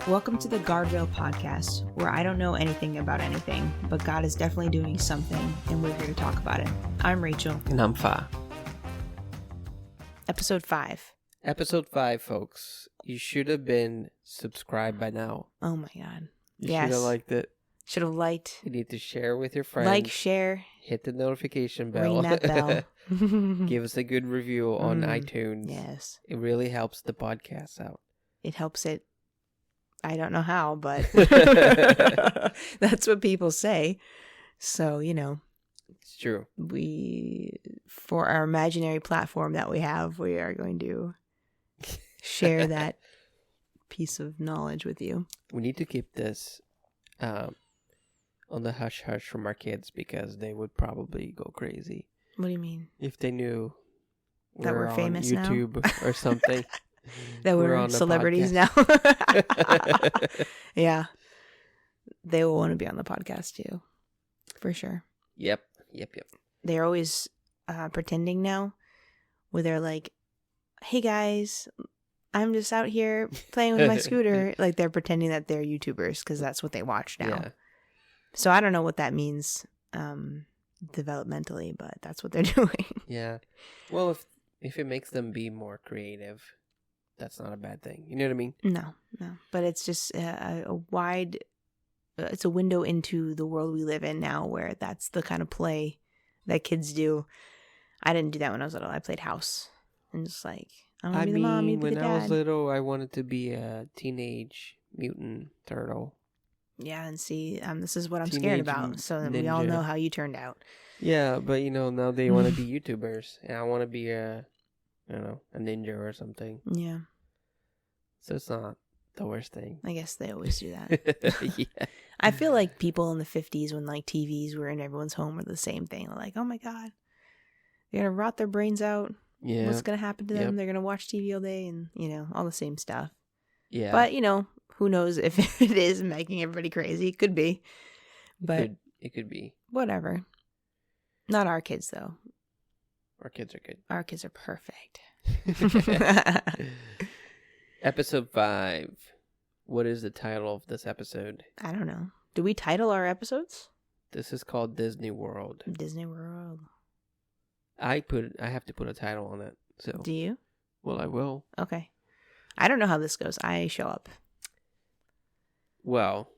Welcome to the Guardrail Podcast, where I don't know anything about anything, but God is definitely doing something, and we're here to talk about it. I'm Rachel. And I'm Fa. Episode 5. Episode 5, folks. You should have been subscribed by now. Oh my God. You Yes. should have liked it. Should have liked. You need to share with your friends. Like, share, hit the notification bell. ring that bell. Give us a good review on iTunes. Yes. It really helps the podcast out. It helps it. I don't know how, but that's what people say. So, you know. It's true. For our imaginary platform that we have, we are going to share that piece of knowledge with you. We need to keep this on the hush-hush from our kids because they would probably go crazy. What do you mean? If they knew that we're famous on YouTube now? or something. That we're celebrities now. Yeah. They will want to be on the podcast too. For sure. Yep. They're always pretending now where they're like, hey guys, I'm just out here playing with my scooter. Like they're pretending that they're YouTubers because that's what they watch now. Yeah. So I don't know what that means developmentally, but that's what they're doing. Yeah. Well, if it makes them be more creative, that's not a bad thing. You know what I mean? No. But it's just a wide, it's a window into the world we live in now where that's the kind of play that kids do. I didn't do that when I was little. I played house and just like, I want to be the mom, you be the dad. When I was little, I wanted to be a teenage mutant turtle. Yeah, and see, this is what I'm scared about. So that we all know how you turned out. Yeah, but now they want to be YouTubers, and I want to be a ninja or something. Yeah. So it's not the worst thing. I guess they always do that. Yeah. I feel like people in the 50s when like TVs were in everyone's home were the same thing. They're like, oh my God, they're going to rot their brains out. Yeah. What's going to happen to them? They're going to watch TV all day and, all the same stuff. Yeah. But, who knows if it is making everybody crazy. It could be. But it could be. Whatever. Not our kids, though. Our kids are good. Our kids are perfect. Episode 5. What is the title of this episode? I don't know. Do we title our episodes? This is called Disney World. Disney World. I have to put a title on it. So. Do you? Well, I will. Okay. I don't know how this goes. I show up. Well,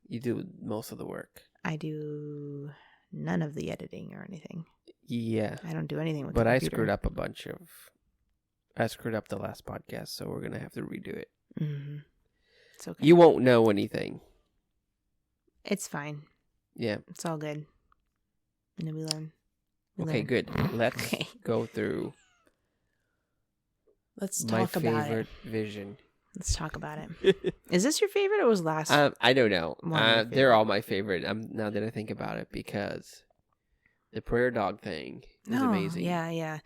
you do most of the work. I do none of the editing or anything. Yeah. I don't do anything with the computer. I screwed up the last podcast, so we're going to have to redo it. Mm-hmm. It's okay. You won't know anything. It's fine. Yeah. It's all good. And then we learn. Okay, good. Let's go through Let's talk about it. My favorite vision. Let's talk about it. Is this your favorite or was last? I don't know. They're all my favorite. Now that I think about it, because the prayer dog thing is amazing. Yeah.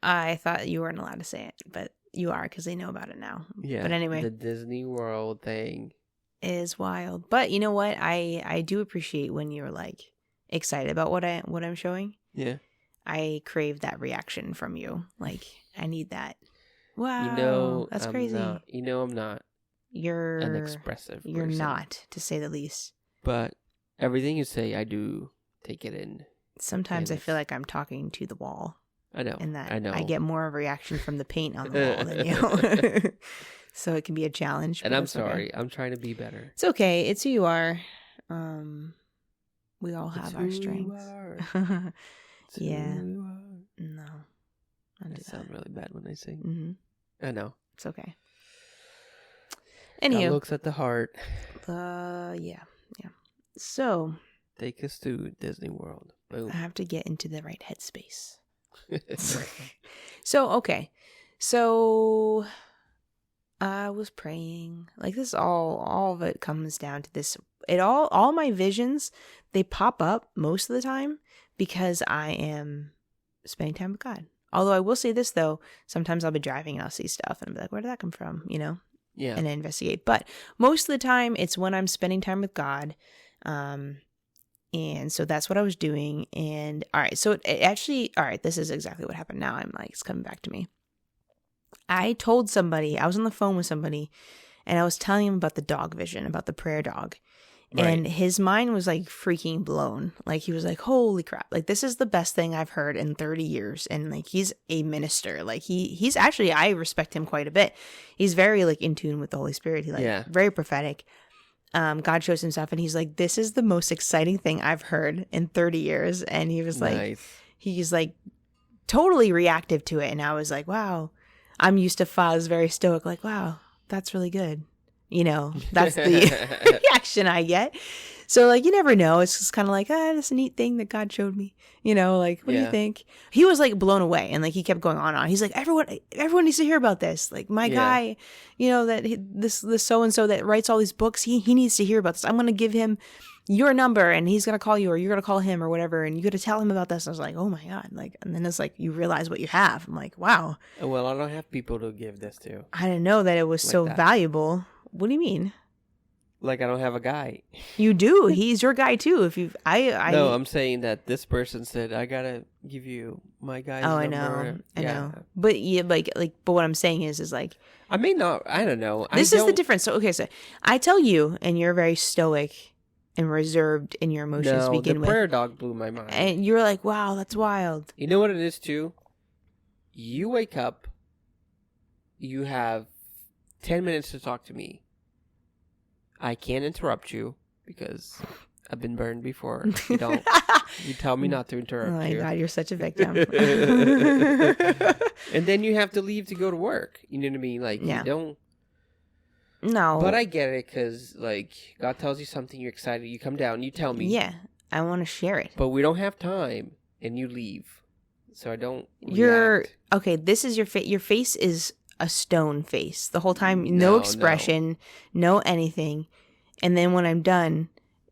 I thought you weren't allowed to say it, but you are because they know about it now. Yeah. But anyway, the Disney World thing is wild. But you know what? I do appreciate when you're like excited about what I'm showing. Yeah. I crave that reaction from you. Like I need that. Wow, that's crazy. I'm not. You're an expressive person. You're not, to say the least. But everything you say, I do take it in. Sometimes I feel like I'm talking to the wall. I know. And that I know. I get more of a reaction from the paint on the wall than you. So it can be a challenge. And I'm sorry. Okay. I'm trying to be better. It's okay. It's who you are. We all have our strengths. Yeah. No. I sound really bad when I sing. Mm-hmm. I know. It's okay. Anywho. God looks at the heart. Yeah. So. Take us to Disney World. Boom. I have to get into the right headspace. So, okay. So, I was praying. Like this all of it comes down to this. All my visions, they pop up most of the time because I am spending time with God. Although I will say this, though, sometimes I'll be driving and I'll see stuff and I'll be like, where did that come from? Yeah. And I investigate. But most of the time, it's when I'm spending time with God. And so that's what I was doing. And all right, so this is exactly what happened. Now I'm like, it's coming back to me. I told somebody, I was on the phone with somebody, and I was telling him about the dog vision, about the prayer dog. Right. And his mind was like freaking blown. Like he was like, holy crap. Like this is the best thing I've heard in 30 years. And like he's a minister. Like he's actually, I respect him quite a bit. He's very like in tune with the Holy Spirit. He like very prophetic. God shows him stuff and he's like, this is the most exciting thing I've heard in 30 years. And he was like, he's like totally reactive to it. And I was like, wow, I'm used to Faz very stoic. Like, wow, that's really good. You know, that's the reaction I get. So, like, you never know. It's just kind of like, this neat thing that God showed me. You know, like, what do you think? He was, like, blown away. And, like, he kept going on and on. He's like, everyone needs to hear about this. Like, my guy, you know, that this so-and-so that writes all these books, he needs to hear about this. I'm going to give him your number and he's going to call you or you're going to call him or whatever. And you got to tell him about this. And I was like, oh, my God. Like, and then it's like, you realize what you have. I'm like, wow. Well, I don't have people to give this to. I didn't know that it was like so valuable. What do you mean? Like I don't have a guy. You do. He's your guy too. If you, No, I'm saying that this person said I gotta give you my guy's number. I know. But yeah, but what I'm saying is like. I may not. I don't know. This is the difference. So okay, so I tell you, and you're very stoic and reserved in your emotions to begin with. The prayer dog blew my mind, and you're like, wow, that's wild. You know what it is too? You wake up. You have 10 minutes to talk to me. I can't interrupt you because I've been burned before. You don't. You tell me not to interrupt you. Oh my God, you're such a victim. And then you have to leave to go to work. You know what I mean? Like, you don't. No. But I get it because, like, God tells you something, you're excited, you come down, you tell me. Yeah, I want to share it. But we don't have time, and you leave. So I don't Okay, this is your face. Your face is a stone face the whole time, no expression, no anything. And then when I'm done,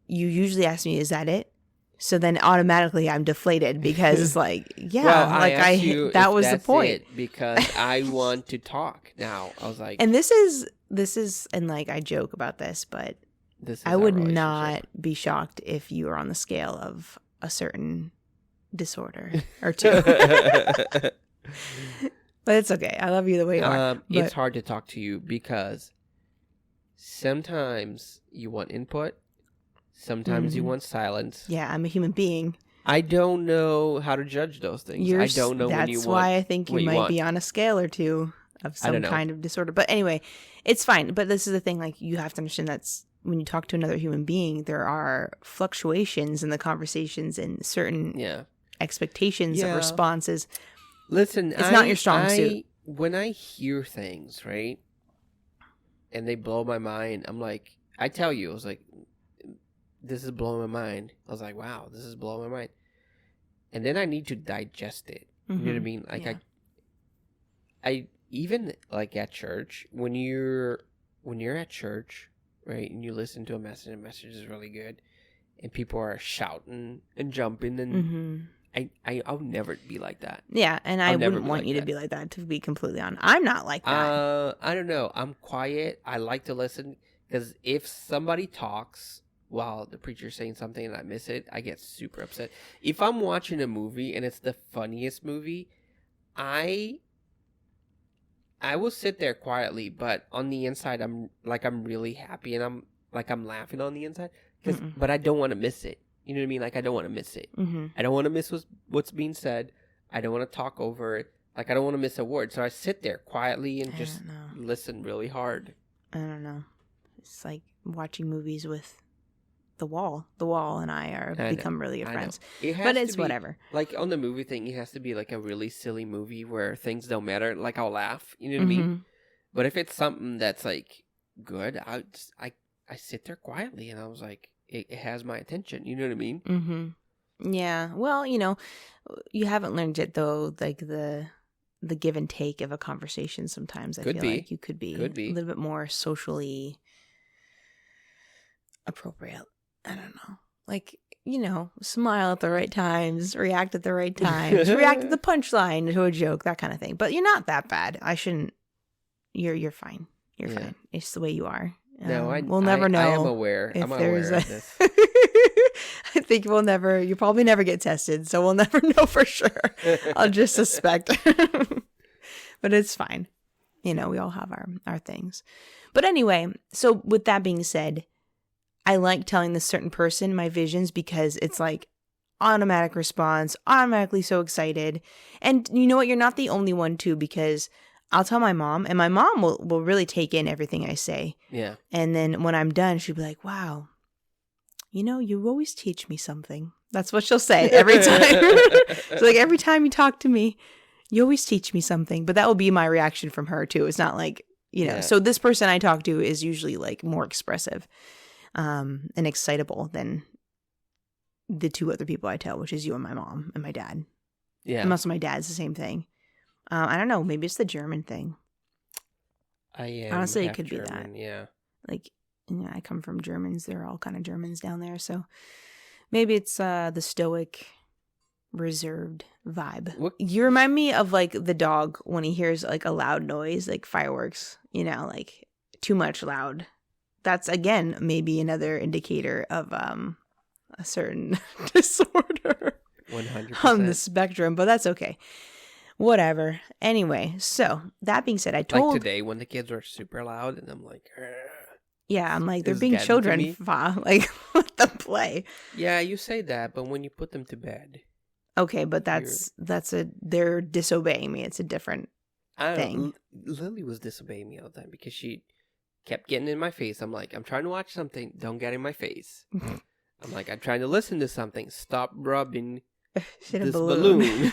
you usually ask me, is that it? So then automatically I'm deflated because it's like, that was the point. Because I want to talk now. I was like, and this is, and like I joke about this, but I would not be shocked if you were on the scale of a certain disorder or two. But it's okay. I love you the way you are. It's hard to talk to you because sometimes you want input. Sometimes you want silence. Yeah, I'm a human being. I don't know how to judge those things. I don't know when you want. That's why I think you might be on a scale or two of some kind of disorder. But anyway, it's fine. But this is the thing. Like, you have to understand that's when you talk to another human being, there are fluctuations in the conversations and certain expectations of responses. Listen, it's not your strong suit. When I hear things, right, and they blow my mind, I'm like, I tell you, I was like, this is blowing my mind. I was like, wow, this is blowing my mind. And then I need to digest it. You know what I mean? Like, I even like at church, when you're at church, right, and you listen to a message, and the message is really good, and people are shouting and jumping and I'll never be like that. Yeah, and I wouldn't want you to be like that, to be completely honest. I'm not like that. I don't know. I'm quiet. I like to listen because if somebody talks while the preacher's saying something and I miss it, I get super upset. If I'm watching a movie and it's the funniest movie, I will sit there quietly, but on the inside, I'm really happy and I'm laughing on the inside, but I don't want to miss it. You know what I mean? Like, I don't want to miss it. I don't want to miss what's being said. I don't want to talk over it. Like, I don't want to miss a word. So I sit there quietly and just listen really hard. I don't know. It's like watching movies with the wall. The wall and I become really good friends. But it's whatever. Like, on the movie thing, it has to be like a really silly movie where things don't matter. Like, I'll laugh. You know what I mean? But if it's something that's like good, I sit there quietly and I was like, it has my attention. You know what I mean? Yeah. Well, you know, you haven't learned it though. Like the give and take of a conversation. Sometimes I feel like you could be a little bit more socially appropriate. I don't know. Like, you know, smile at the right times, react at the right times, react to the punchline to a joke, that kind of thing. But you're not that bad. I shouldn't. You're fine. You're fine. It's the way you are. No, we'll never know. I am aware. I'm aware of this. I think you'll probably never get tested, so we'll never know for sure. I'll just suspect. But it's fine. You know, we all have our things. But anyway, so with that being said, I like telling this certain person my visions because it's like automatic response, automatically so excited. And you know what? You're not the only one too, because I'll tell my mom, and my mom will really take in everything I say. Yeah. And then when I'm done, she'll be like, wow, you know, you always teach me something. That's what she'll say every time. So like every time you talk to me, you always teach me something. But that will be my reaction from her too. It's not like, you know, so this person I talk to is usually like more expressive and excitable than the two other people I tell, which is you and my mom and my dad. Yeah. And also my dad's the same thing. I don't know. Maybe it's the German thing. I am. Honestly, it could German, be that. Yeah. Like, you know, I come from Germans. They're all kind of Germans down there. So maybe it's the stoic, reserved vibe. What? You remind me of like the dog when he hears like a loud noise, like fireworks, you know, like too much loud. That's, again, maybe another indicator of a certain disorder 100%. on the spectrum, but that's okay. Whatever. Anyway, so that being said, I told... Like today when the kids were super loud and I'm like... Yeah, I'm like, they're It's being getting to children. me. Like, let them play. Yeah, you say that, but when you put them to bed... Okay, but they're disobeying me. It's a different thing. Lily was disobeying me all the time because she kept getting in my face. I'm like, I'm trying to watch something. Don't get in my face. I'm like, I'm trying to listen to something. Stop rubbing Shit, a this balloon.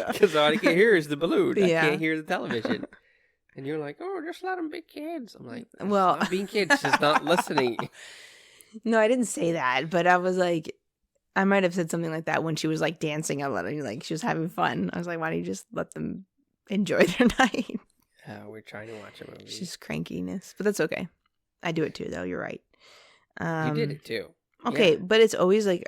Because all I can hear is the balloon. Yeah. I can't hear the television. And you're like, oh, just let them be kids. I'm like, well, not being kids, just not listening. No, I didn't say that, but I was like, I might have said something like that when she was like dancing. Like she was having fun. I was like, why don't you just let them enjoy their night? We're trying to watch a movie. It's just crankiness, but that's okay. I do it too, though. You're right. You did it too. Okay, Yeah. but it's always like,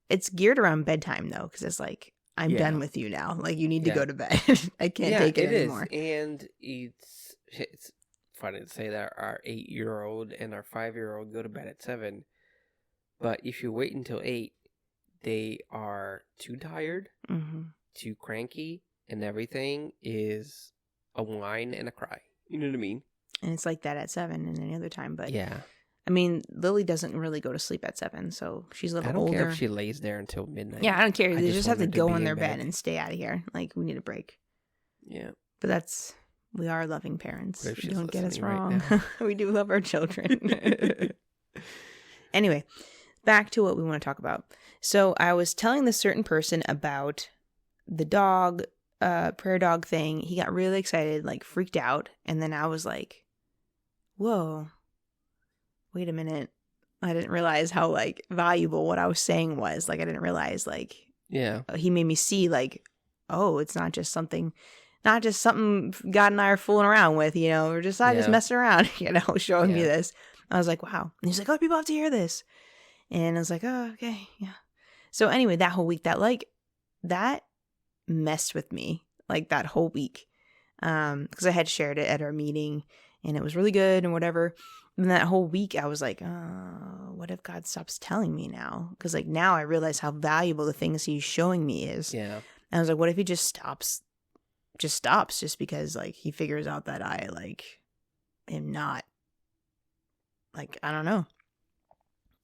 it's geared around bedtime though, because it's like, I'm Yeah. done with you now. Like, you need to Yeah. go to bed. I can't take it anymore. And it's funny to say that our 8-year-old and our 5-year-old go to bed at 7. But if you wait until 8, they are too tired, too cranky, and everything is a whine and a cry. You know what I mean? And it's like that at 7 and any other time. But yeah. I mean, Lily doesn't really go to sleep at 7, so she's a little I don't older. care if she lays there until midnight. Yeah, I don't care. They just have to want her go be in their bed and stay out of here. Like, we need a break. Yeah. But we are loving parents. What if she's Don't get us listening right wrong. now? We do love our children. Anyway, back to what we want to talk about. So I was telling this certain person about the dog, prayer dog thing. He got really excited, like freaked out. And then I was like, whoa, wait a minute. I didn't realize how like valuable what I was saying was. Like, I didn't realize like, Yeah. he made me see like, oh, it's not just something God and I are fooling around with, you know, or just messing around, you know, showing me this. I was like, wow. And he's like, oh, people have to hear this. And I was like, oh, okay, yeah. So anyway, that whole week, that messed with me, like that whole week, because I had shared it at our meeting, and it was really good and whatever. And that whole week, I was like, oh, what if God stops telling me now? Because like now I realize how valuable the things He's showing me is. Yeah. And I was like, what if He just stops just because like He figures out that I like am not, like, I don't know.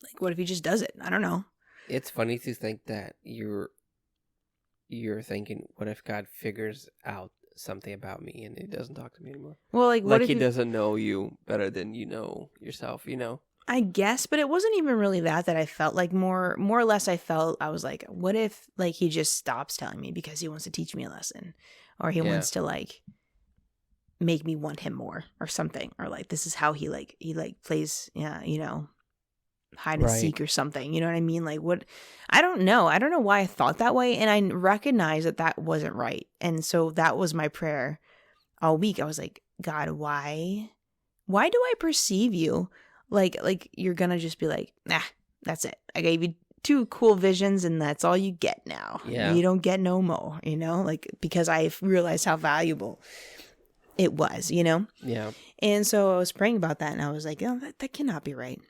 Like, what if He just does it? I don't know. It's funny to think that you're thinking, what if God figures out something about me and He doesn't talk to me anymore? Well, like, what if He doesn't know you better than you know yourself, you know? I guess, but it wasn't even really that I felt like more or less I was like, what if like He just stops telling me because He wants to teach me a lesson, or He wants to like make me want Him more or something, or like this is how he plays, you know, hide and seek or something, you know what I mean? Like, what? I don't know why I thought that way, and I recognize that wasn't right. And so that was my prayer all week. I was like, God, why do I perceive you like you're gonna just be like, nah, that's it, I gave you 2 cool visions and that's all you get now. You don't get no more, you know, like, because I realized how valuable it was, you know? Yeah. And so I was praying about that, and I was like, oh, that cannot be right.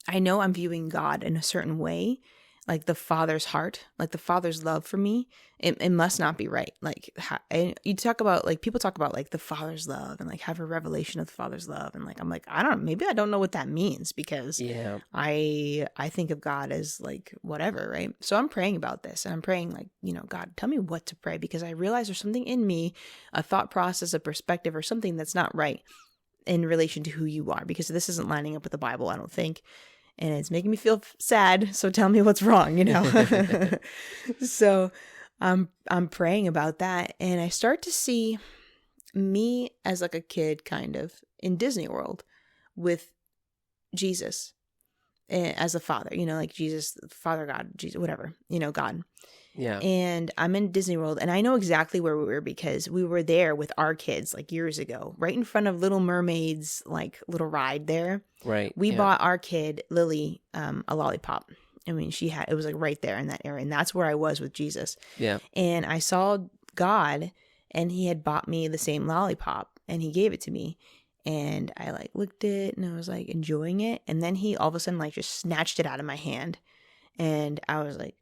I know I'm viewing God in a certain way. like the Father's heart, like the Father's love for me, it must not be right. Like and you talk about, like, people talk about like the Father's love and like have a revelation of the Father's love, and like I'm like, I don't, maybe I don't know what that means, because Yeah. I think of God as like whatever, right? So I'm praying about this, and I'm praying like, God, tell me what to pray, because I realize there's something in me, a thought process, a perspective, or something that's not right in relation to who you are, because this isn't lining up with the Bible, I don't think. And it's making me feel sad. So tell me what's wrong, So I'm praying about that. And I start to see me as like a kid kind of in Disney World with Jesus as a father, like Jesus, Father God, Jesus, whatever, God. Yeah. And I'm in Disney World, and I know exactly where we were, because we were there with our kids like years ago, right in front of Little Mermaid's like little ride there. Right. We yeah. bought our kid, Lily, a lollipop. I mean, it was like right there in that area. And that's where I was with Jesus. Yeah. And I saw God, and he had bought me the same lollipop, and he gave it to me. And I like licked it, and I was like enjoying it. And then he all of a sudden like just snatched it out of my hand. And I was like,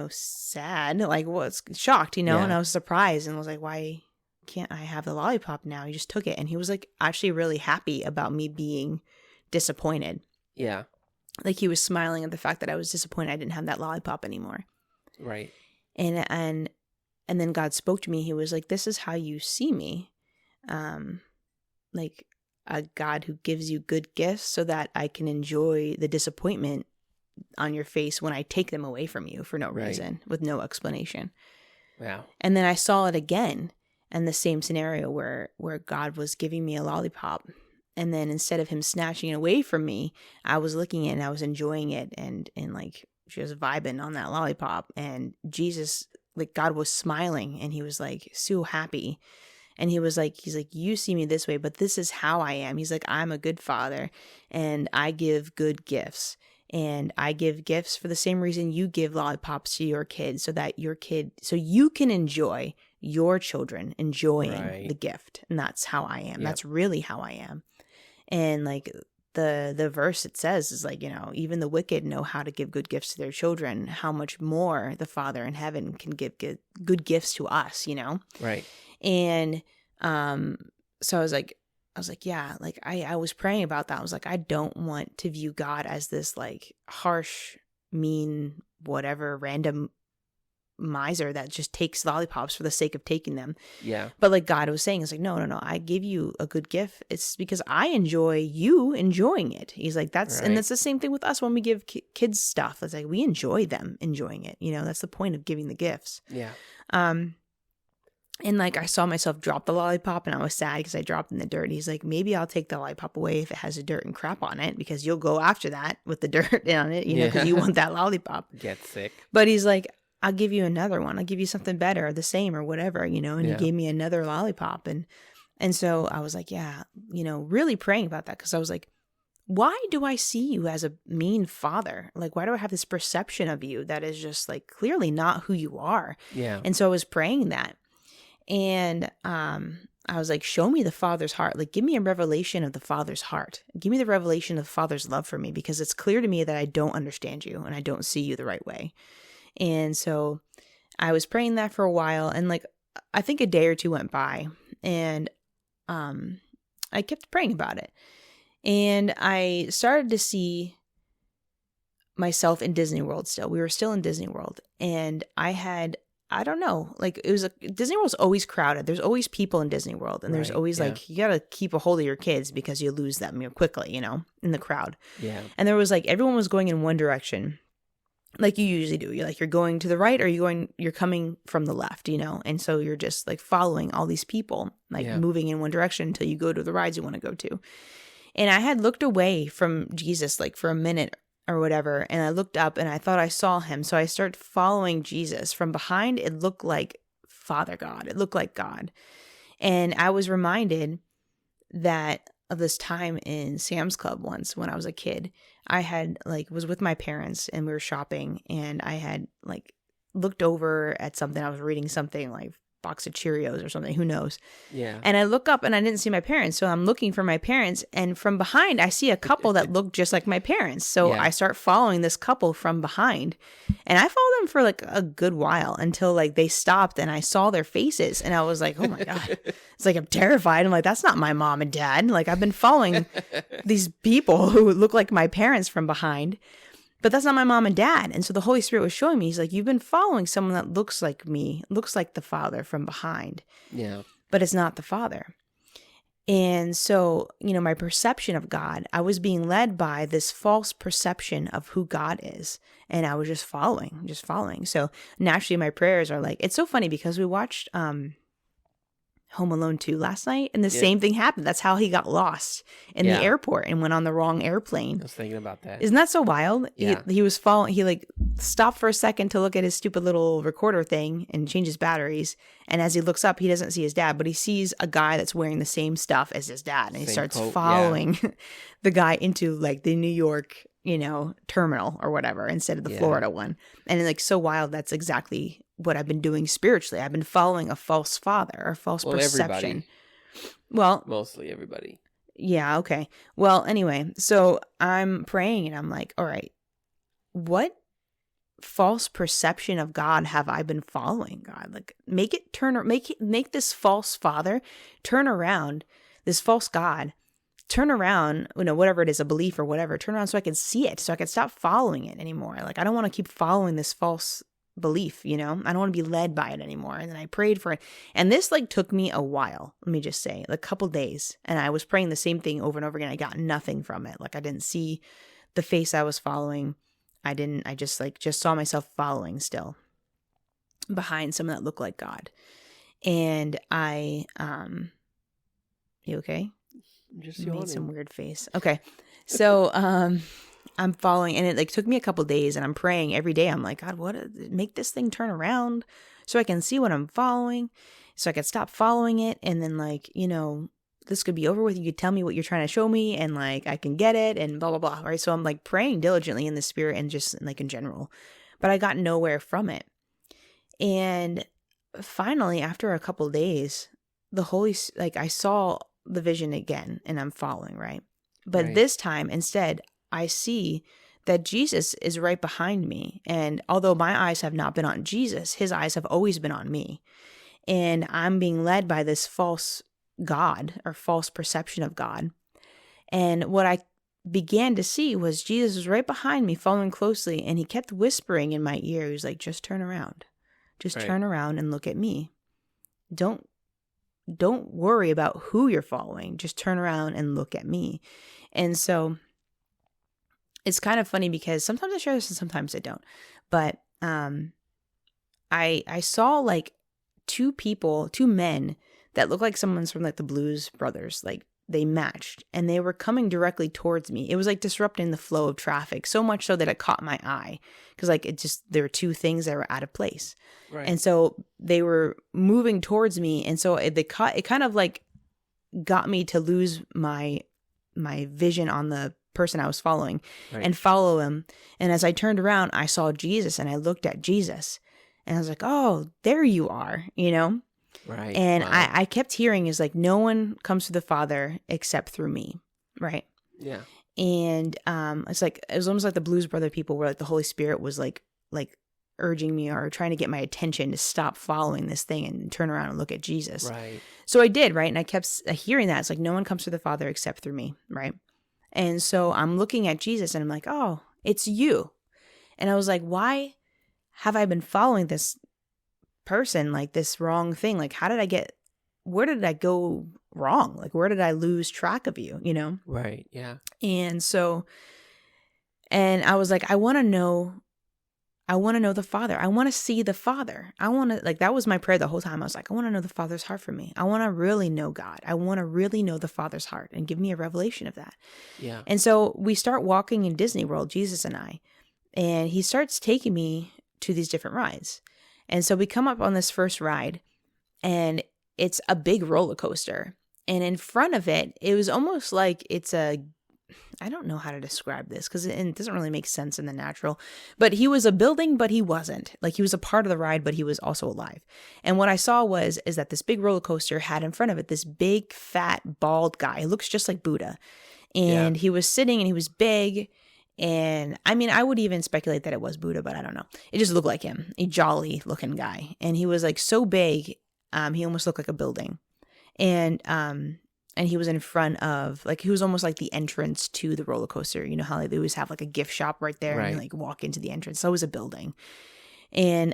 sad, like was shocked, and I was surprised, and was like, why can't I have the lollipop now? He just took it. And he was like actually really happy about me being disappointed. Yeah. Like he was smiling at the fact that I was disappointed I didn't have that lollipop anymore. Right. And then God spoke to me. He was like, this is how you see me. Like a God who gives you good gifts so that I can enjoy the disappointment on your face when I take them away from you for no reason, with no explanation. Wow. And then I saw it again in the same scenario where God was giving me a lollipop. And then instead of him snatching it away from me, I was looking at it and I was enjoying it and like just vibing on that lollipop. And Jesus, like God was smiling, and he was like so happy. And he's like, you see me this way, but this is how I am. He's like, I'm a good father, and I give good gifts. And I give gifts for the same reason you give lollipops to your kid, so that so you can enjoy your children enjoying the gift. And that's how I am. Yep. That's really how I am. And like the verse it says is like, even the wicked know how to give good gifts to their children. How much more the Father in heaven can give good gifts to us, Right. And so I was like, yeah, like I was praying about that. I was like, I don't want to view God as this like harsh, mean, whatever, random miser that just takes lollipops for the sake of taking them. Yeah. But like God was saying, it's like, no, I give you a good gift. It's because I enjoy you enjoying it. He's like, and that's the same thing with us when we give kids stuff. It's like, we enjoy them enjoying it. That's the point of giving the gifts. Yeah. And like I saw myself drop the lollipop, and I was sad because I dropped it in the dirt. And he's like, maybe I'll take the lollipop away if it has a dirt and crap on it, because you'll go after that with the dirt on it, because you want that lollipop. Get sick. But he's like, I'll give you another one. I'll give you something better or the same or whatever, and he gave me another lollipop. And so I was like, yeah, really praying about that, because I was like, why do I see you as a mean father? Like, why do I have this perception of you that is just like clearly not who you are? Yeah. And so I was praying that. And I was like, show me the Father's heart. Like, give me a revelation of the Father's heart. Give me the revelation of the Father's love for me, because it's clear to me that I don't understand you and I don't see you the right way. And so I was praying that for a while, and like I think a day or two went by, and I kept praying about it. And I started to see myself in Disney World still. We were still in Disney World, and I don't know, like Disney World's always crowded. There's always people in Disney World, and there's always like, you got to keep a hold of your kids because you lose them quickly, in the crowd. Yeah. And there was like, everyone was going in one direction, like you usually do. You're going to the right, or you're coming from the left, and so you're just like following all these people, like moving in one direction until you go to the rides you want to go to. And I had looked away from Jesus like for a minute or whatever, and I looked up and I thought I saw him. So I started following Jesus from behind. It looked like Father God. It looked like God. And I was reminded that of this time in Sam's Club once when I was a kid. I had was with my parents, and we were shopping, and I had looked over at something. I was reading something box of Cheerios or something. Who knows? Yeah. And I look up and I didn't see my parents. So I'm looking for my parents. And from behind, I see a couple that look just like my parents. So Yeah. I start following this couple from behind. And I followed them for like a good while until like they stopped and I saw their faces. And I was like, oh my God. It's like I'm terrified. I'm like, that's not my mom and dad. Like I've been following these people who look like my parents from behind. But that's not my mom and dad. And so the Holy Spirit was showing me, he's like, you've been following someone that looks like me, looks like the Father from behind. Yeah. But it's not the Father. And so, my perception of God, I was being led by this false perception of who God is. And I was just following. So naturally my prayers are like, it's so funny because we watched Home Alone 2 last night, and the same thing happened. That's how he got lost in the airport and went on the wrong airplane. I was thinking about that. Isn't that so wild? Yeah. He was following, he like stopped for a second to look at his stupid little recorder thing and change his batteries. And as he looks up, he doesn't see his dad, but he sees a guy that's wearing the same stuff as his dad. And he starts following the guy into like the New York, terminal or whatever, instead of the Florida one. And like so wild, that's exactly what I've been doing spiritually. I've been following a false father or false perception. Everybody. Well, mostly everybody. Yeah, okay. Well, anyway, so I'm praying and I'm like, all right, what false perception of God have I been following, God? Like make this false father turn around, this false God, turn around, whatever it is, a belief or whatever, turn around so I can see it, so I can stop following it anymore. Like, I don't want to keep following this false belief, I don't want to be led by it anymore. And then I prayed for it. And this like took me a while, let me just say, like a couple days. And I was praying the same thing over and over again. I got nothing from it. Like I didn't see the face I was following. I just saw myself following still behind someone that looked like God. And you okay? Just made some weird face. Okay. So, I'm following, and it like took me a couple days, and I'm praying every day. I'm like, God, make this thing turn around so I can see what I'm following, so I can stop following it. And then like, this could be over with. You could tell me what you're trying to show me, and like, I can get it, and blah, blah, blah. Right. So I'm like praying diligently in the spirit and just like in general, but I got nowhere from it. And finally, after a couple days, I saw the vision again, and I'm following, right? But this time instead, I see that Jesus is right behind me. And although my eyes have not been on Jesus, his eyes have always been on me. And I'm being led by this false God or false perception of God. And what I began to see was Jesus was right behind me, following closely. And he kept whispering in my ear. He was like, just turn around. Just turn around and look at me. Don't worry about who you're following. Just turn around and look at me. And so it's kind of funny because sometimes I share this and sometimes I don't. But I saw like two men that looked like someone's from like the Blues Brothers. Like they matched and they were coming directly towards me. It was like disrupting the flow of traffic, so much so that it caught my eye because like there were two things that were out of place. Right. And so they were moving towards me. And so it kind of like got me to lose my vision on the person I was following and follow him. And as I turned around, I saw Jesus and I looked at Jesus and I was like, oh, there you are, Right. And wow. I kept hearing is like, no one comes to the Father except through me. Right. Yeah. And it was almost like the Blues Brother people where like the Holy Spirit was like urging me or trying to get my attention to stop following this thing and turn around and look at Jesus. Right. So I did. Right. And I kept hearing that. It's like, no one comes to the Father except through me. Right. And so I'm looking at Jesus and I'm like, oh, it's you. And I was like, why have I been following this person, like this wrong thing? Like, where did I go wrong? Like, where did I lose track of you, Right. Yeah. And so, and I was like, I want to know the Father. I want to see the Father. I want to, like, that was my prayer the whole time. I was like, I want to know the Father's heart for me. I want to really know God. I want to really know the Father's heart and give me a revelation of that. Yeah. And so we start walking in Disney World, Jesus and I, and he starts taking me to these different rides. And so we come up on this first ride and it's a big roller coaster. And in front of it, it was almost like it's a I don't know how to describe this because it doesn't really make sense in the natural. But he was a building, but he wasn't. Like he was a part of the ride, but he was also alive. And what I saw is that this big roller coaster had in front of it this big, fat, bald guy. He looks just like Buddha. And he was sitting and he was big. And I mean, I would even speculate that it was Buddha, but I don't know. It just looked like him, a jolly looking guy. And he was like so big, he almost looked like a building. And he was in front of, like, he was almost like the entrance to the roller coaster. You know how they always have like a gift shop right there, and you like walk into the entrance. So it was a building. And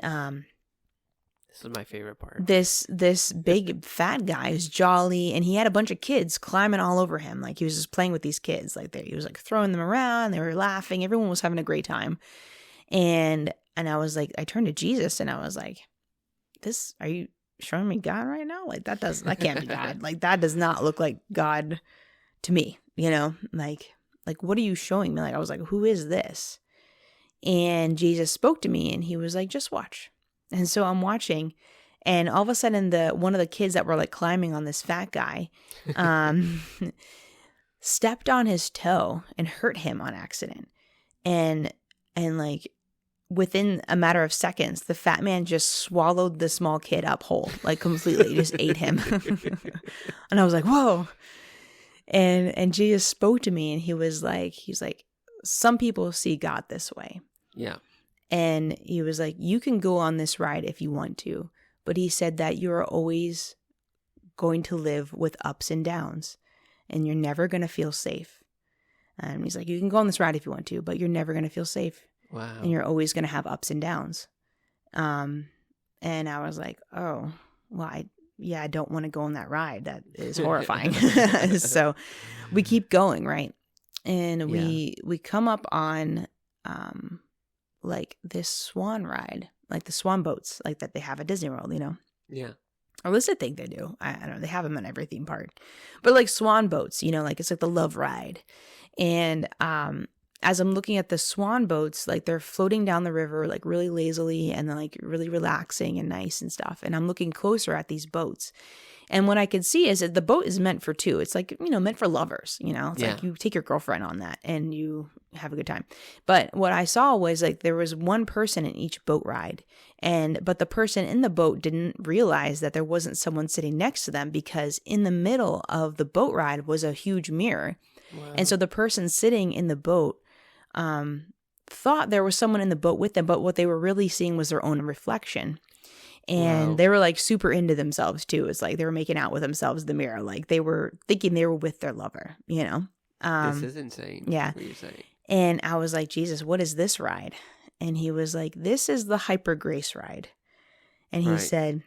this is my favorite part. This big fat guy was jolly, and he had a bunch of kids climbing all over him. Like he was just playing with these kids. Like he was like throwing them around. They were laughing. Everyone was having a great time. And I was like, I turned to Jesus and I was like, are you showing me God right now? Like that can't be God. Like that does not look like God to me, you know? Like what are you showing me? Like I was like, who is this? And Jesus spoke to me and he was like, just watch. And so I'm watching, and all of a sudden one of the kids that were like climbing on this fat guy stepped on his toe and hurt him on accident. And like within a matter of seconds, the fat man just swallowed the small kid up whole, like completely, just ate him. And I was like, whoa. And Jesus spoke to me and he's like, some people see God this way. Yeah. And he was like, you can go on this ride if you want to. But he said that you're always going to live with ups and downs. And you're never going to feel safe. And he's like, you can go on this ride if you want to, but you're never going to feel safe. Wow. And you're always going to have ups and downs. And I was like, oh, well, I don't want to go on that ride. That is horrifying. So we keep going, right? And we come up on like this swan ride, like the swan boats, like that they have at Disney World, you know? Yeah. Or at least I think they do. I don't know. They have them on every theme park. But like swan boats, you know, like it's like the love ride. And as I'm looking at the swan boats, like they're floating down the river, like really lazily and then like really relaxing and nice and stuff. And I'm looking closer at these boats. And what I could see is that the boat is meant for two. It's like, you know, meant for lovers, you know? It's like you take your girlfriend on that and you have a good time. But what I saw was like there was one person in each boat ride. But the person in the boat didn't realize that there wasn't someone sitting next to them because in the middle of the boat ride was a huge mirror. Wow. And so the person sitting in the boat thought there was someone in the boat with them, but what they were really seeing was their own reflection. And they were like super into themselves too. It's like they were making out with themselves in the mirror. Like they were thinking they were with their lover, you know? This is insane. Yeah. What you're saying. And I was like, Jesus, what is this ride? And he was like, this is the Hyper Grace ride. And he said,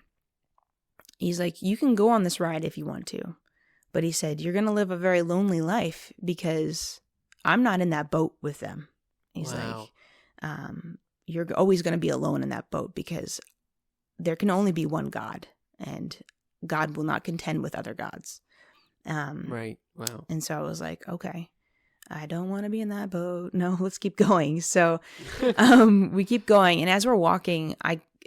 he's like, you can go on this ride if you want to. But he said, you're going to live a very lonely life because I'm not in that boat with them. He's like, you're always going to be alone in that boat because there can only be one God, and God will not contend with other gods. Right. Wow. And so I was like, okay, I don't want to be in that boat. No, let's keep going. So we keep going. And as we're walking,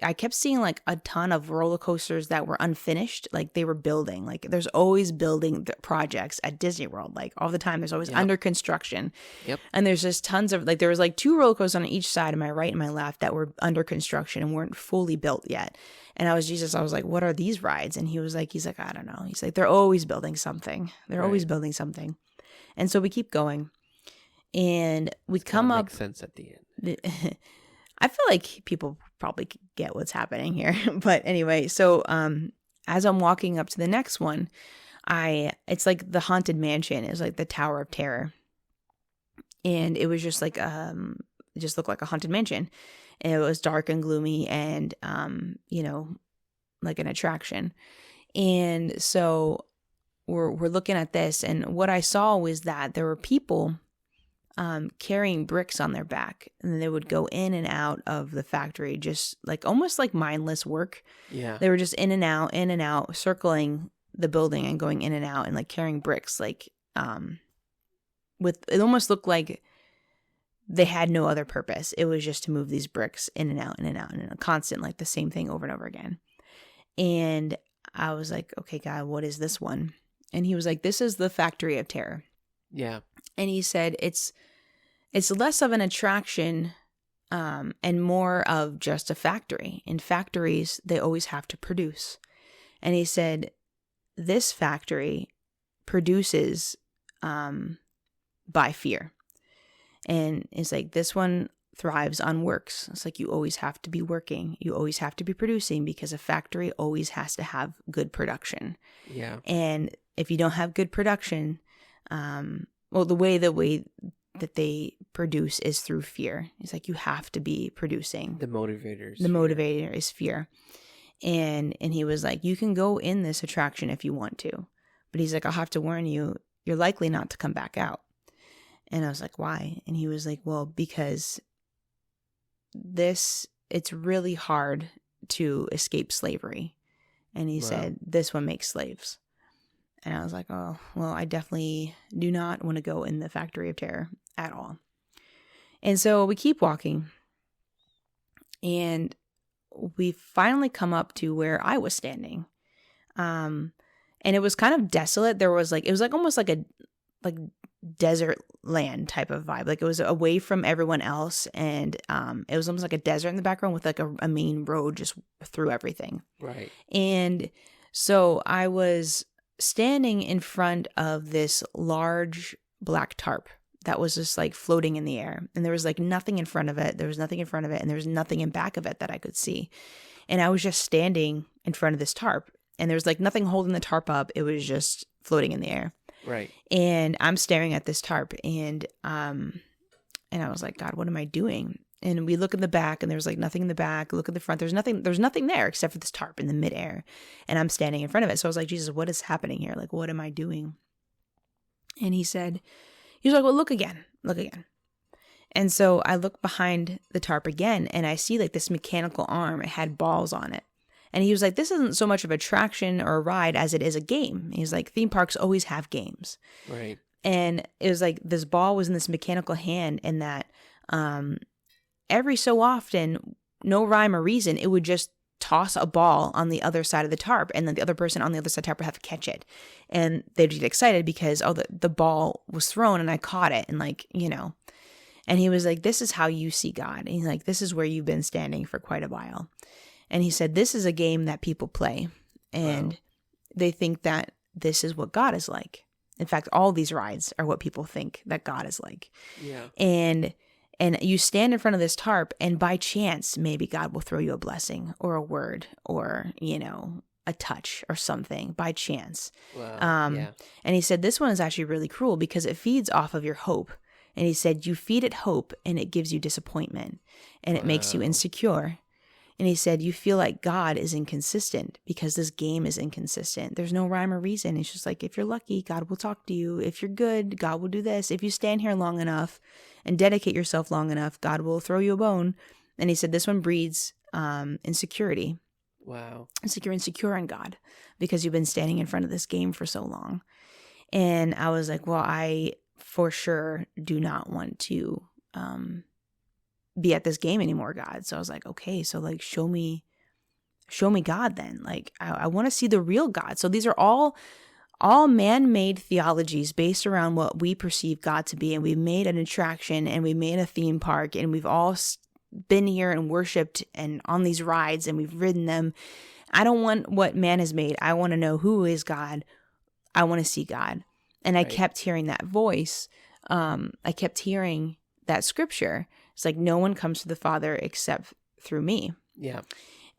I kept seeing like a ton of roller coasters that were unfinished. Like they were building. Like there's always building projects at Disney World. Like all the time, there's always under construction. Yep. And there's just tons of, like there was like 2 roller coasters on each side, my right and my left, that were under construction and weren't fully built yet. And I was like, what are these rides? And he's like, I don't know. He's like, they're always building something. They're always building something. And so we keep going. And we come up. Makes sense at the end. I feel like people probably get what's happening here. But anyway, so as I'm walking up to the next one, it's like the Haunted Mansion. It's like the Tower of Terror. And it was just like, it just looked like a haunted mansion. And it was dark and gloomy and, you know, like an attraction. And so we're looking at this. And what I saw was that there were people carrying bricks on their back, and then they would go in and out of the factory, just like almost like mindless work. Yeah, they were just in and out, circling the building and going in and out, and like carrying bricks. Like, with it almost looked like they had no other purpose. It was just to move these bricks in and out, and a constant, like the same thing over and over again. And I was like, okay, God, what is this one? And he was like, this is the Factory of Terror. Yeah. And he said it's less of an attraction and more of just a factory. In factories, they always have to produce. And he said this factory produces by fear. And it's like this one thrives on works. It's like you always have to be working. You always have to be producing because a factory always has to have good production. Yeah. And if you don't have good production, the way that they produce is through fear. It's like you have to be producing. The motivator is fear. And he was like, you can go in this attraction if you want to. But he's like, I'll have to warn you, you're likely not to come back out. And I was like, why? And he was like, well, because it's really hard to escape slavery. And he said, this one makes slaves. And I was like, oh, well, I definitely do not want to go in the factory of terror at all. And so we keep walking. And we finally come up to where I was standing. And it was kind of desolate. It was almost like a desert land type of vibe. Like it was away from everyone else. And it was almost like a desert in the background with like a main road just through everything. Right. And so I was standing in front of this large black tarp that was just like floating in the air. And there was like nothing in front of it. There was nothing in front of it. And there was nothing in back of it that I could see. And I was just standing in front of this tarp. And there was like nothing holding the tarp up. It was just floating in the air. Right. And I'm staring at this tarp. And I was like, God, what am I doing? And we look in the back and there's like nothing in the back. Look at the front. There's nothing there except for this tarp in the midair. And I'm standing in front of it. So I was like, Jesus, what is happening here? Like, what am I doing? And he was like, well, look again. And so I look behind the tarp again and I see like this mechanical arm. It had balls on it. And he was like, this isn't so much of a attraction or a ride as it is a game. He's like, theme parks always have games. Right. And it was like this ball was in this mechanical hand and that every so often, no rhyme or reason, it would just toss a ball on the other side of the tarp, and then the other person on the other side of the tarp would have to catch it. And they'd get excited because, the ball was thrown and I caught it, and like, And he was like, this is how you see God. And he's like, this is where you've been standing for quite a while. And he said, this is a game that people play, and they think that this is what God is like. In fact, all these rides are what people think that God is like. Yeah. And you stand in front of this tarp, and by chance, maybe God will throw you a blessing or a word or, a touch or something by chance. Wow. Yeah. And he said, this one is actually really cruel because it feeds off of your hope. And he said, you feed it hope and it gives you disappointment and it makes you insecure. And he said, you feel like God is inconsistent because this game is inconsistent. There's no rhyme or reason. It's just like, if you're lucky, God will talk to you. If you're good, God will do this. If you stand here long enough and dedicate yourself long enough, God will throw you a bone. And he said, this one breeds insecurity. Wow. It's like you're insecure in God because you've been standing in front of this game for so long. And I was like, well, I for sure do not want to be at this game anymore, God. So I was like, okay, so like show me God then. Like I want to see the real God. So these are all man-made theologies based around what we perceive God to be. And we made an attraction and we made a theme park and we've all been here and worshiped and on these rides and we've ridden them. I don't want what man has made. I want to know who is God. I want to see God. And I kept hearing that voice. I kept hearing that scripture. It's like, no one comes to the Father except through me. Yeah.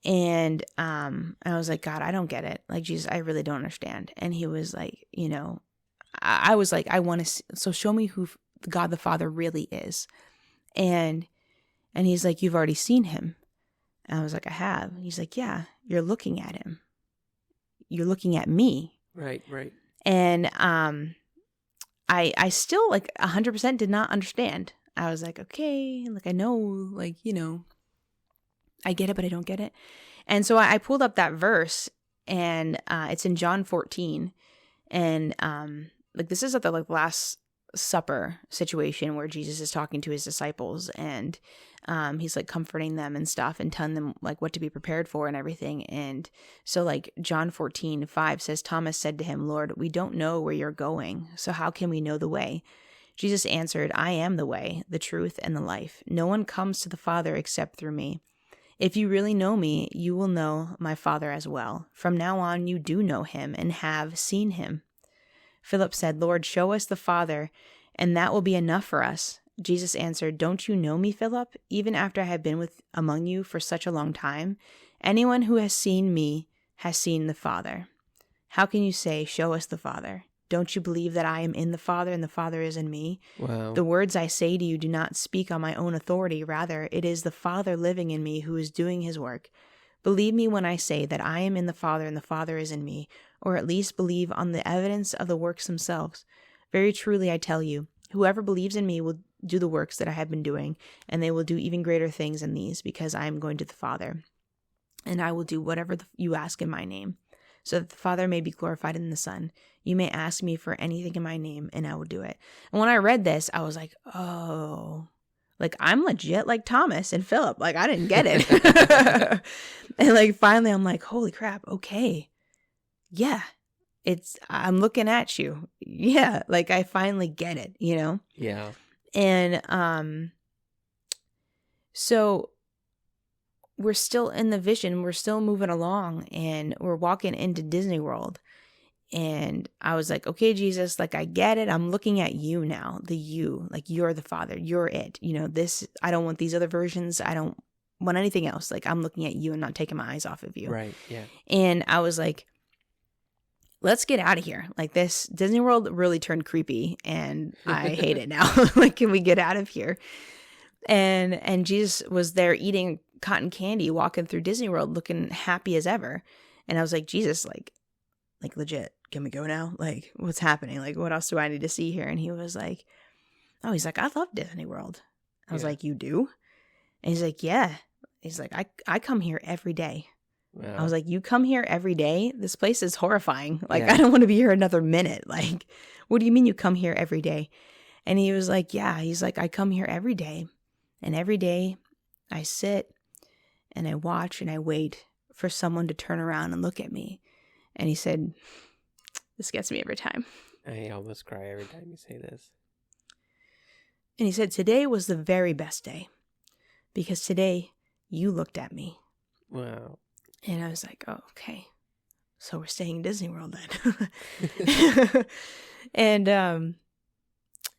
And I was like, God, I don't get it. Like, Jesus, I really don't understand. And he was like, I was like, I want to, so show me who God the Father really is. And he's like, you've already seen him. And I was like, I have. And he's like, yeah, you're looking at him. You're looking at me. Right. And I still like 100% did not understand. I was like, okay, like I know, like, I get it, but I don't get it. And so I pulled up that verse and it's in John 14. And like this is at the like Last Supper situation where Jesus is talking to his disciples and he's like comforting them and stuff and telling them like what to be prepared for and everything. And so like John 14:5 says, Thomas said to him, Lord, we don't know where you're going, so how can we know the way? Jesus answered, I am the way, the truth, and the life. No one comes to the Father except through me. If you really know me, you will know my Father as well. From now on, you do know him and have seen him. Philip said, Lord, show us the Father, and that will be enough for us. Jesus answered, don't you know me, Philip, even after I have been among you for such a long time? Anyone who has seen me has seen the Father. How can you say, show us the Father? Don't you believe that I am in the Father and the Father is in me? Wow. The words I say to you do not speak on my own authority. Rather, it is the Father living in me who is doing his work. Believe me when I say that I am in the Father and the Father is in me, or at least believe on the evidence of the works themselves. Very truly I tell you, whoever believes in me will do the works that I have been doing, and they will do even greater things than these, because I am going to the Father. And I will do whatever you ask in my name, so that the Father may be glorified in the Son. You may ask me for anything in my name, and I will do it. And when I read this, I was like, oh, like I'm legit like Thomas and Philip. Like I didn't get it. And like finally I'm like, holy crap, okay. Yeah, I'm looking at you. Yeah, like I finally get it, you know? Yeah. And so we're still in the vision, we're still moving along, and we're walking into Disney World. And I was like, okay, Jesus, like I get it. I'm looking at you now, the you, like you're the Father, you're it. You know, this, I don't want these other versions. I don't want anything else. Like I'm looking at you and not taking my eyes off of you. Right. Yeah. And I was like, let's get out of here. Like this Disney World really turned creepy and I hate it now. Like, can we get out of here? And Jesus was there eating cotton candy, walking through Disney World, looking happy as ever. And I was like, Jesus, like legit, can we go now? Like, what's happening? Like, what else do I need to see here? And he was like, oh, he's like, I love Disney World. I was like, you do? And he's like, yeah. He's like, I come here every day. Wow. I was like, you come here every day? This place is horrifying. Like, I don't want to be here another minute. Like, what do you mean you come here every day? And he was like, yeah. He's like, I come here every day. And every day I sit and I watch and I wait for someone to turn around and look at me. And he said, this gets me every time. I almost cry every time you say this. And he said, today was the very best day because today you looked at me. Wow. And I was like, oh, okay. So we're staying in Disney World then. And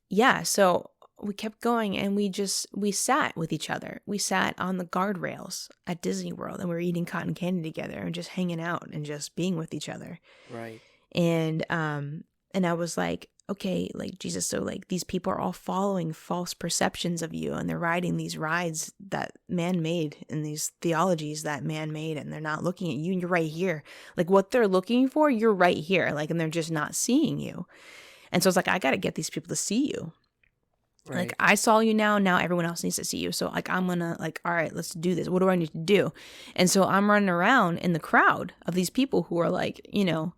yeah, so we kept going and we sat with each other. We sat on the guardrails at Disney World and we were eating cotton candy together and just hanging out and just being with each other. Right. And I was like, okay, like Jesus, so like these people are all following false perceptions of you and they're riding these rides that man made and these theologies that man made, and they're not looking at you and you're right here. Like what they're looking for, you're right here. Like, and they're just not seeing you. And so it's like, I got to get these people to see you. Right. Like I saw you now everyone else needs to see you. So like, I'm going to like, all right, let's do this. What do I need to do? And so I'm running around in the crowd of these people who are like, you know,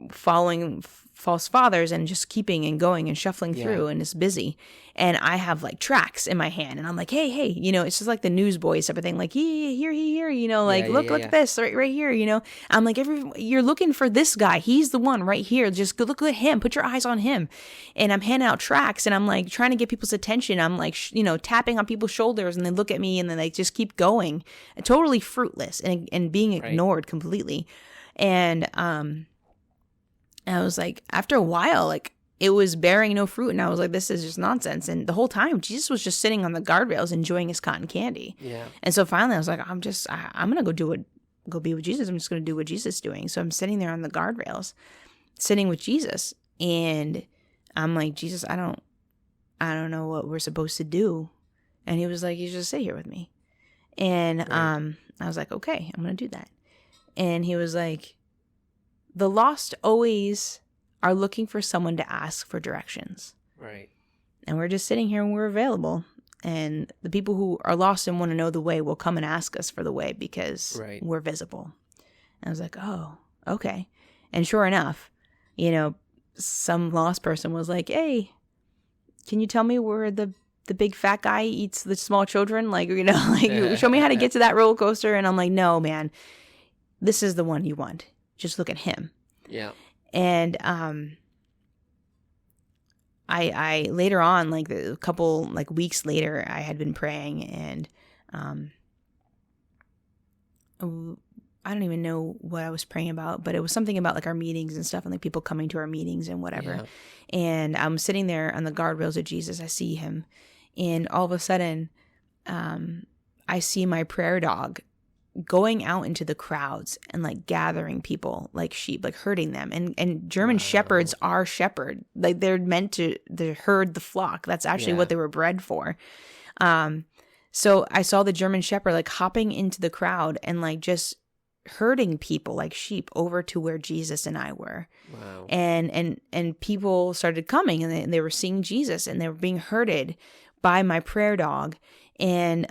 following false fathers and just keeping and going and shuffling through, and it's busy. And I have like tracks in my hand and I'm like, hey, you know, it's just like the newsboys type of thing, like here, you know, like look at this right here, you know. I'm like, you're looking for this guy, he's the one right here, just go look at him, put your eyes on him. And I'm handing out tracks and I'm like trying to get people's attention. I'm like, you know, tapping on people's shoulders and they look at me and then they just keep going, totally fruitless and being ignored completely. And I was like, after a while, like it was bearing no fruit. And I was like, this is just nonsense. And the whole time, Jesus was just sitting on the guardrails enjoying his cotton candy. Yeah. And so finally I was like, I'm going to go be with Jesus. I'm just going to do what Jesus is doing. So I'm sitting there on the guardrails, sitting with Jesus. And I'm like, Jesus, I don't know what we're supposed to do. And he was like, you just sit here with me. And I was like, okay, I'm going to do that. And he was like, the lost always are looking for someone to ask for directions. Right. And we're just sitting here and we're available. And the people who are lost and want to know the way will come and ask us for the way because we're visible. And I was like, oh, okay. And sure enough, you know, some lost person was like, hey, can you tell me where the big fat guy eats the small children? Like, you know, like show me how to get to that roller coaster. And I'm like, no, man, this is the one you want. Just look at him. Yeah. And I later on, like a couple like weeks later, I had been praying, and I don't even know what I was praying about, but it was something about like our meetings and stuff, and like people coming to our meetings and whatever. Yeah. And I'm sitting there on the guardrails of Jesus. I see him, and all of a sudden, I see my prayer dog going out into the crowds and like gathering people like sheep, like herding them. And German shepherds are shepherd, like they're meant to herd the flock. That's actually what they were bred for. So I saw the German shepherd like hopping into the crowd and like just herding people like sheep over to where Jesus and I were. Wow. And people started coming, and they were seeing Jesus, and they were being herded by my prayer dog. And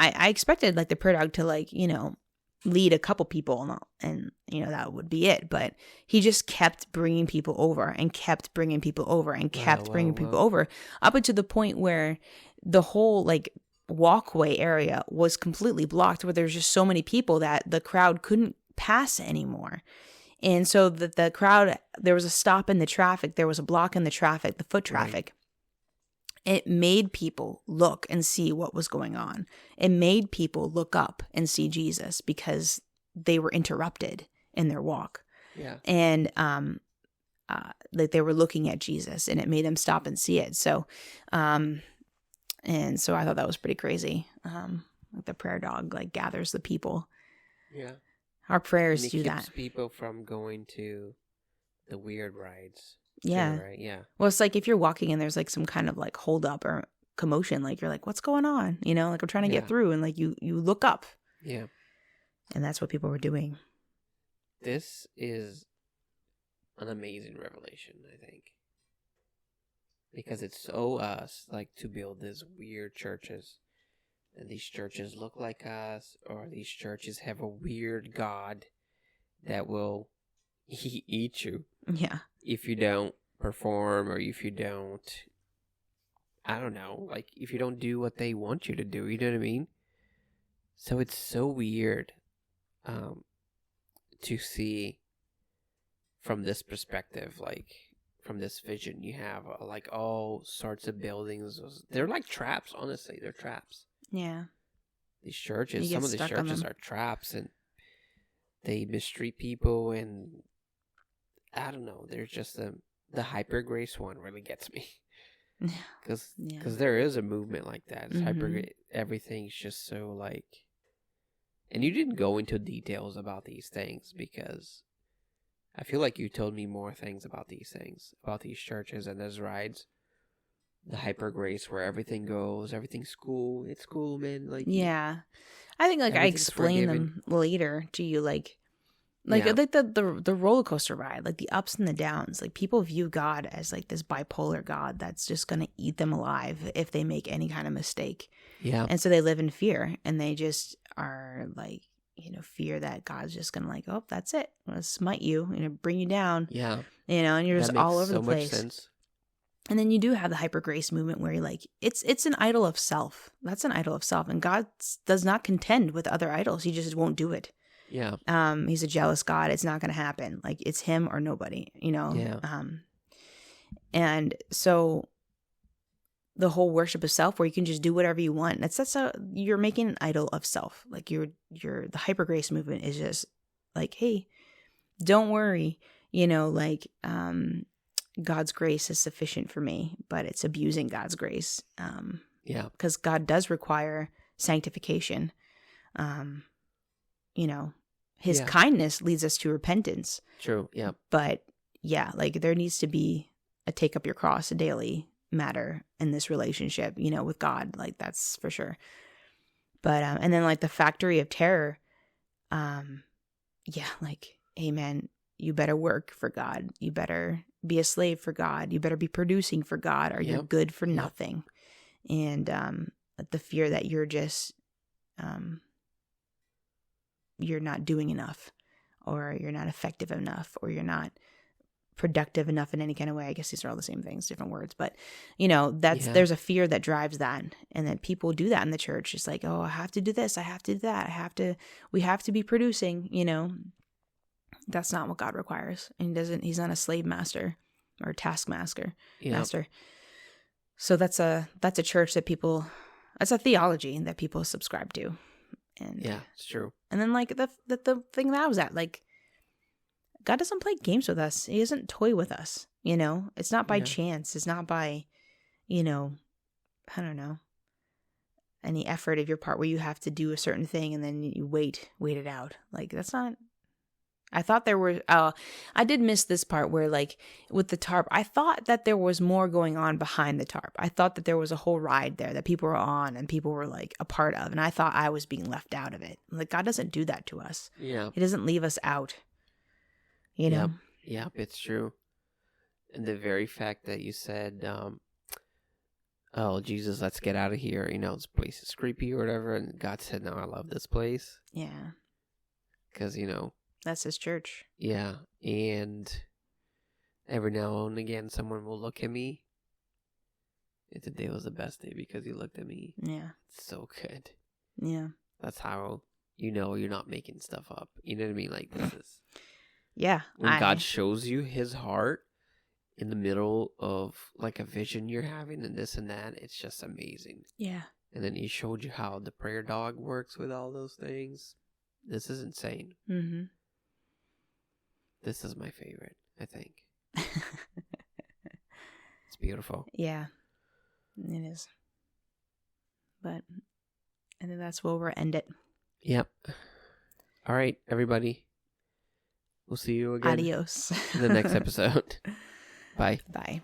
I expected like the prayer dog to like, you know, lead a couple people and you know, that would be it. But he just kept bringing people over and kept bringing people over and kept bringing people over, up until the point where the whole like walkway area was completely blocked, where there's just so many people that the crowd couldn't pass anymore. And so the crowd, there was a stop in the traffic, there was a block in the traffic, the foot traffic. It made people look and see what was going on. It made people look up and see Jesus, because they were interrupted in their walk. Yeah. And like they were looking at Jesus, and it made them stop and see it. So and so I thought that was pretty crazy. Like the prayer dog like gathers the people. Yeah. Our prayers and do keeps that. people from going to the weird rides. Yeah. Too, right? Yeah. Well, it's like if you're walking and there's like some kind of like hold up or commotion, like you're like, what's going on? You know, like I'm trying to get through, and like you look up. Yeah. And that's what people were doing. This is an amazing revelation, I think. Because it's so us, like, to build these weird churches. And these churches look like us, or these churches have a weird God that will eat you. Yeah. If you don't perform, or if you don't, I don't know, like, if you don't do what they want you to do, you know what I mean? So it's so weird to see from this perspective, like, from this vision you have, like, all sorts of buildings. They're like traps, honestly. They're traps. Yeah. These churches, some of these churches are traps, and they mistreat people, and I don't know. There's just the hyper grace one really gets me. Because there is a movement like that. It's hyper, everything's just so like, and you didn't go into details about these things, because I feel like you told me more things about these things, about these churches and those rides. The hyper grace where everything goes, everything's cool. It's cool, man. Like, yeah, I think like I explain them later to you, like the roller coaster ride, like the ups and the downs. Like people view God as like this bipolar God that's just gonna eat them alive if they make any kind of mistake. Yeah, and so they live in fear, and they just are like, you know, fear that God's just gonna like, oh, that's it, I'm gonna smite you, you know, bring you down. Yeah, you know, and you're just all over the place. Much sense. And then you do have the hyper grace movement where you're like, it's an idol of self. That's an idol of self. And God does not contend with other idols. He just won't do it. Yeah. He's a jealous God. It's not going to happen. Like it's him or nobody, you know? Yeah. And so the whole worship of self, where you can just do whatever you want. That's how you're making an idol of self. Like the hyper grace movement is just like, hey, don't worry, you know, like, God's grace is sufficient for me, but it's abusing God's grace. Because God does require sanctification. You know, his kindness leads us to repentance. True. Yeah. But yeah, like there needs to be a take up your cross daily matter in this relationship, you know, with God. Like that's for sure. But, and then like the factory of terror. Like, amen. You better work for God. You better be a slave for God. You better be producing for God, or you're good for nothing. And the fear that you're just, you're not doing enough, or you're not effective enough, or you're not productive enough in any kind of way. I guess these are all the same things, different words. But, you know, there's a fear that drives that. And then people do that in the church. It's like, oh, I have to do this. I have to do that. We have to be producing, you know. That's not what God requires. And he's not a slave master. or Taskmaster. Yeah. Master. So that's a church that that's a theology that people subscribe to. And Yeah, it's true. And then like the thing that I was at, like, God doesn't play games with us. He doesn't toy with us. You know, it's not by Yeah. chance. It's not by, you know, I don't know, any effort of your part where you have to do a certain thing and then you wait it out. Like, that's not. I thought there were. I did miss this part where, like, with the tarp, I thought that there was more going on behind the tarp. I thought that there was a whole ride there that people were on and people were like a part of, and I thought I was being left out of it. Like, God doesn't do that to us. Yeah. He doesn't leave us out. You know. Yep, it's true. And the very fact that you said, "Oh, Jesus, let's get out of here," you know, this place is creepy or whatever, and God said, "No, I love this place," Yeah. because you know. That's his church. Yeah, and every now and again, someone will look at me. And today was the best day because he looked at me. Yeah. It's so good. Yeah. That's how you know you're not making stuff up. You know what I mean? Like, this is Yeah. when God shows you his heart in the middle of like a vision you're having and this and that. It's just amazing. Yeah. And then he showed you how the prayer dog works with all those things. This is insane. Mm-hmm. This is my favorite, I think. It's beautiful. Yeah, it is. But I think that's where we'll end it. Yep. All right, everybody. We'll see you again Adios. in the next episode. Bye. Bye.